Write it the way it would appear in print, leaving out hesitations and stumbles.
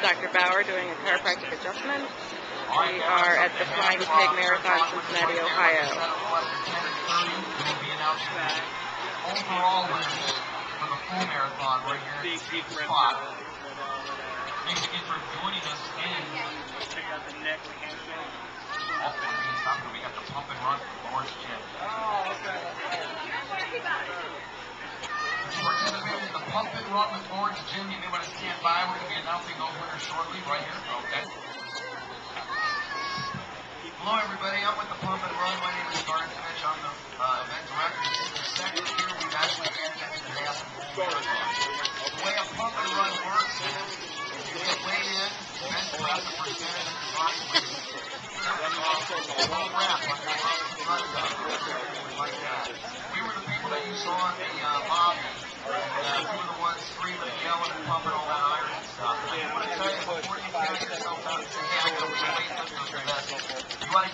Dr. Bauer doing a chiropractic adjustment. We are at the Flying Pig Marathon, Cincinnati, Ohio. Overall winners for the full marathon right here at the spot. Thanks again for joining us and check out the neck handshake. We got the pump and run from Lawrence Gym. Oh, okay. Participating in the pump and run with Lawrence Gym. You may want to stand by. We're going to be announcing those winners shortly right here. Okay. Hello, everybody. I'm with the pump and run. My name is Garth Finch. I'm the event director. This is the second year we've actually added that to the marathon. The way a pump and run works is you get weighed in, bench press a percentage of your body weight. One rep like the run does. Like that. We were the people that you saw in the lobby. And we were the ones screaming and yelling and pumping all that iron and stuff. I want to tell you, before you carry yourself out and say, yeah, I'm going to wait, you want to